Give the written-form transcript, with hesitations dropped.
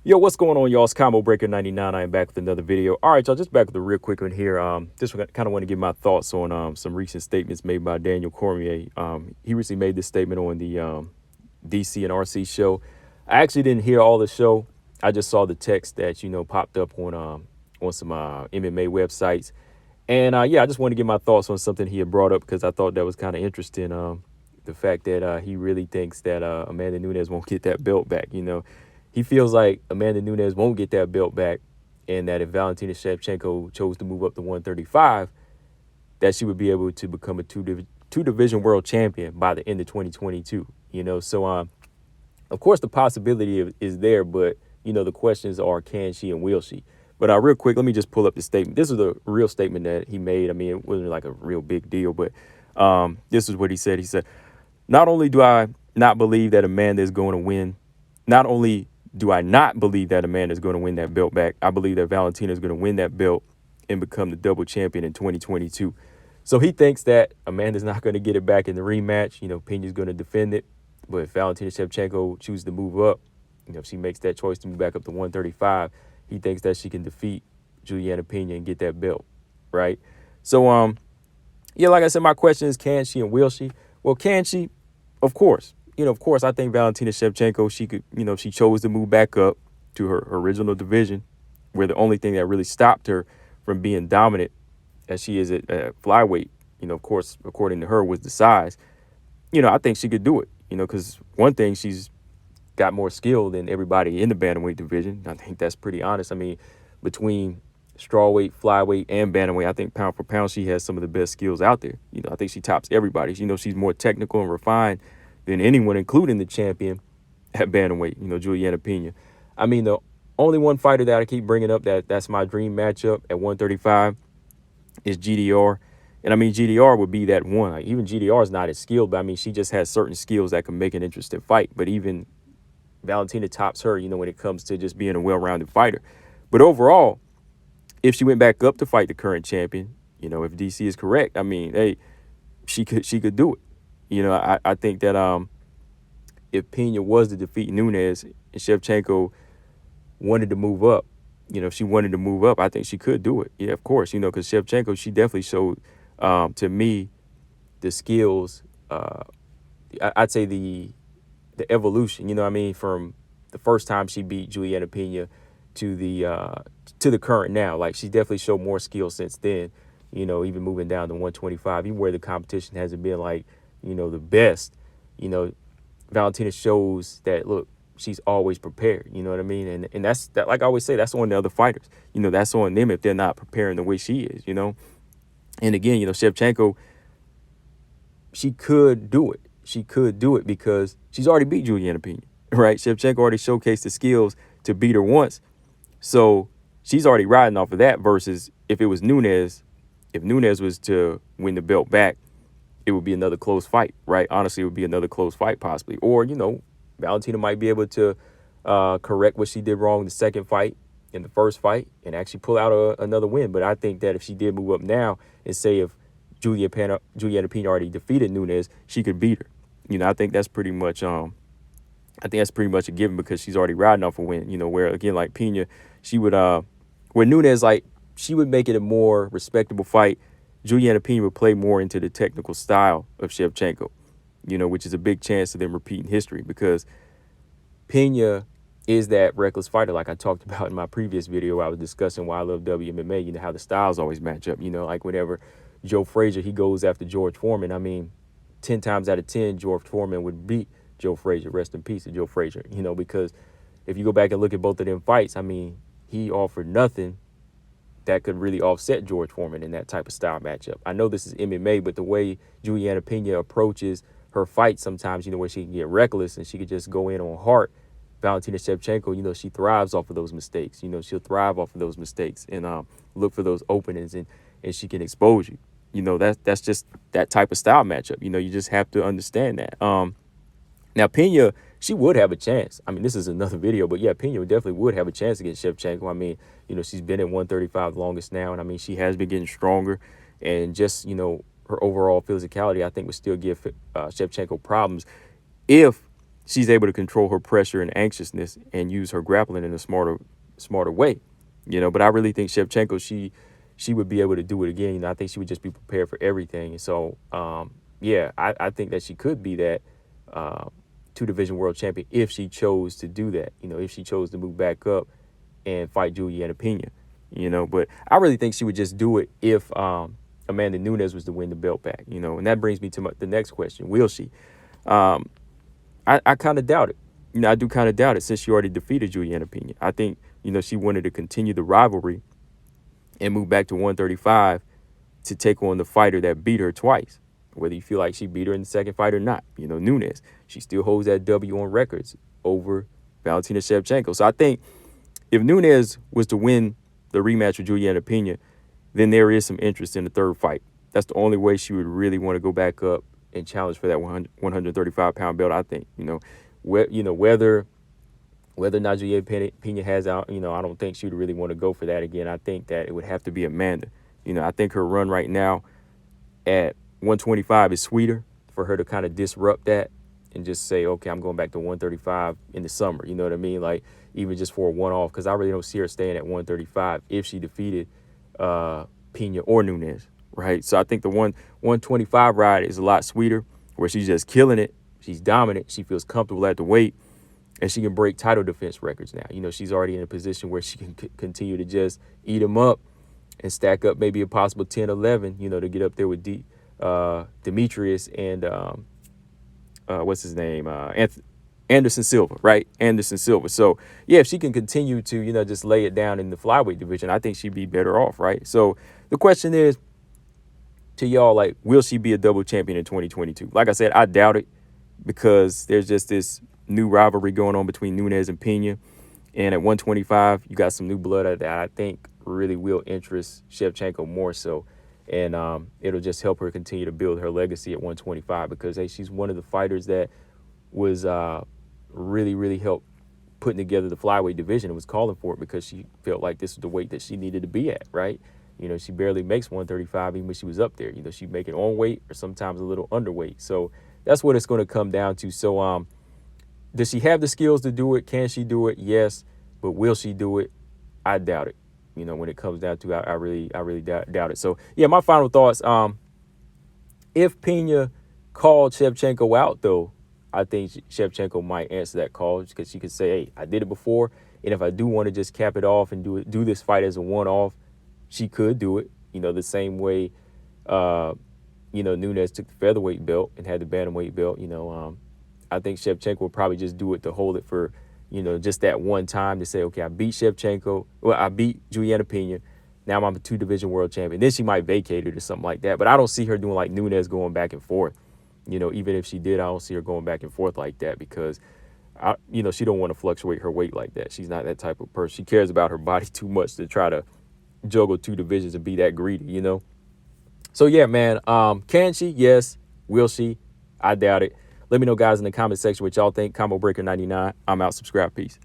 Yo, what's going on, y'all? It's Combo Breaker 99. I am back with another video. All right, y'all, just back with a real quick one here. Just kind of want to give my thoughts on some recent statements made by Daniel Cormier. He recently made this statement on the DC and RC show. I actually didn't hear all the show. I just saw the text that popped up on some MMA websites, and yeah, I just want to give my thoughts on something he had brought up because I thought that was kind of interesting. The fact that he really thinks that Amanda Nunes won't get that belt back. He feels like Amanda Nunes won't get that belt back, and that if Valentina Shevchenko chose to move up to 135, that she would be able to become a two-division world champion by the end of 2022. So of course the possibility is there, but the questions are, can she and will she? But real quick, let me just pull up the statement. This is a real statement that he made. I mean, it wasn't like a real big deal, but this is what he said. He said, "Not only do I not believe that Amanda is going to win, not only do I not believe that Amanda is going to win that belt back, I believe that Valentina is going to win that belt and become the double champion in 2022. So he thinks that Amanda's not going to get it back in the rematch. Pena's going to defend it. But if Valentina Shevchenko chooses to move up, if she makes that choice to move back up to 135, he thinks that she can defeat Juliana Pena and get that belt, right? So, yeah, like I said, my question is, can she and will she? Well, can she? Of course. Of course, I think Valentina Shevchenko, she could, if she chose to move back up to her original division, where the only thing that really stopped her from being dominant as she is at flyweight, of course, according to her, was the size. I think she could do it, because one thing, she's got more skill than everybody in the bantamweight division. I think that's pretty honest. I mean, between strawweight, flyweight, and bantamweight, I think pound for pound, she has some of the best skills out there. I think she tops everybody. She's more technical and refined than anyone, including the champion at bantamweight, Juliana Pena. I mean, the only one fighter that I keep bringing up that's my dream matchup at 135 is GDR. And I mean, GDR would be that one. Like, even GDR is not as skilled, but I mean, she just has certain skills that can make an interesting fight. But even Valentina tops her, when it comes to just being a well-rounded fighter. But overall, if she went back up to fight the current champion, if DC is correct, I mean, hey, she could do it. I think that if Pena was to defeat Nunes and Shevchenko wanted to move up, if she wanted to move up, I think she could do it. Yeah, of course, because Shevchenko, she definitely showed to me the skills. I'd say the evolution, from the first time she beat Juliana Pena to the current now. Like, she definitely showed more skill since then, even moving down to 125, even where the competition hasn't been like, the best. Valentina shows that, look, she's always prepared, you know what I mean? And that's that, like I always say, that's on the other fighters. That's on them if they're not preparing the way she is, And again, Shevchenko, she could do it. She could do it because she's already beat Juliana Pena, right? Shevchenko already showcased the skills to beat her once. So she's already riding off of that versus if it was Nunes, if Nunes was to win the belt back, it would be another close fight, right? Honestly, it would be another close fight possibly. Or, Valentina might be able to correct what she did wrong in the second fight, in the first fight, and actually pull out another win. But I think that if she did move up now and say if Juliana Pena already defeated Nunes, she could beat her. I think that's pretty much a given because she's already riding off a win. Where again, like Pena, she would where Nunes, like, she would make it a more respectable fight. Juliana Pena would play more into the technical style of Shevchenko, which is a big chance of them repeating history because Pena is that reckless fighter like I talked about in my previous video where I was discussing why I love WMMA, how the styles always match up, like whenever Joe Frazier, he goes after George Foreman, I mean, 10 times out of 10, George Foreman would beat Joe Frazier. Rest in peace to Joe Frazier, because if you go back and look at both of them fights, I mean, he offered nothing that could really offset George Foreman in that type of style matchup. I know this is MMA, but the way Juliana Pena approaches her fight sometimes, where she can get reckless and she could just go in on heart. Valentina Shevchenko, she thrives off of those mistakes. She'll thrive off of those mistakes and look for those openings and she can expose you. That's just that type of style matchup. You just have to understand that. Now, Pena, she would have a chance. I mean, this is another video, but yeah, Pena definitely would have a chance against Shevchenko. I mean, she's been at 135 the longest now, and I mean, she has been getting stronger. And just, her overall physicality, I think, would still give Shevchenko problems if she's able to control her pressure and anxiousness and use her grappling in a smarter way, But I really think Shevchenko, she would be able to do it again. I think she would just be prepared for everything. And so, yeah, I think that she could be that two-division world champion if she chose to do that, if she chose to move back up and fight Juliana Pena, But I really think she would just do it if Amanda Nunes was to win the belt back, And that brings me to the next question. Will she? I kind of doubt it. I do kind of doubt it since she already defeated Juliana Pena. I think, she wanted to continue the rivalry and move back to 135 to take on the fighter that beat her twice. Whether you feel like she beat her in the second fight or not, Nunes, she still holds that W on records over Valentina Shevchenko. So I think if Nunes was to win the rematch with Juliana Pena, then there is some interest in the third fight. That's the only way she would really want to go back up and challenge for that 135-pound belt. I think, whether or not Juliana Pena has out, I don't think she would really want to go for that again. I think that it would have to be Amanda. I think her run right now at 125 is sweeter for her to kind of disrupt that and just say, okay, I'm going back to 135 in the summer. You know what I mean? Like, even just for a one-off, because I really don't see her staying at 135 if she defeated Pena or Nunes, right? So I think the 125 ride is a lot sweeter, where she's just killing it. She's dominant. She feels comfortable at the weight, and she can break title defense records now. She's already in a position where she can continue to just eat them up and stack up maybe a possible 10-11, to get up there with Demetrius and what's his name? Anderson Silva, right? Anderson Silva. So, yeah, if she can continue to, just lay it down in the flyweight division, I think she'd be better off, right? So the question is to y'all, like, will she be a double champion in 2022? Like I said, I doubt it, because there's just this new rivalry going on between Nunes and Pena. And at 125, you got some new blood that I think really will interest Shevchenko more so. And it'll just help her continue to build her legacy at 125, because, hey, she's one of the fighters that was really, really helped putting together the flyweight division and was calling for it, because she felt like this was the weight that she needed to be at, right? She barely makes 135 even when she was up there. She'd make it on weight or sometimes a little underweight. So that's what it's going to come down to. So does she have the skills to do it? Can she do it? Yes. But will she do it? I doubt it. When it comes down to it, I really doubt it. So, yeah, my final thoughts. If Pena called Shevchenko out, though, I think Shevchenko might answer that call, because she could say, hey, I did it before, and if I do want to just cap it off and do this fight as a one-off, she could do it, the same way, Nunes took the featherweight belt and had the bantamweight belt. I think Shevchenko will probably just do it to hold it for, just that one time, to say, okay, I beat Shevchenko. Well, I beat Juliana Pena. Now I'm a two-division world champion. Then she might vacate it or something like that. But I don't see her doing like Nunes, going back and forth. Even if she did, I don't see her going back and forth like that, because, she don't want to fluctuate her weight like that. She's not that type of person. She cares about her body too much to try to juggle two divisions and be that greedy, So, yeah, man, can she? Yes. Will she? I doubt it. Let me know, guys, in the comment section what y'all think. Combo Breaker 99. I'm out. Subscribe. Peace.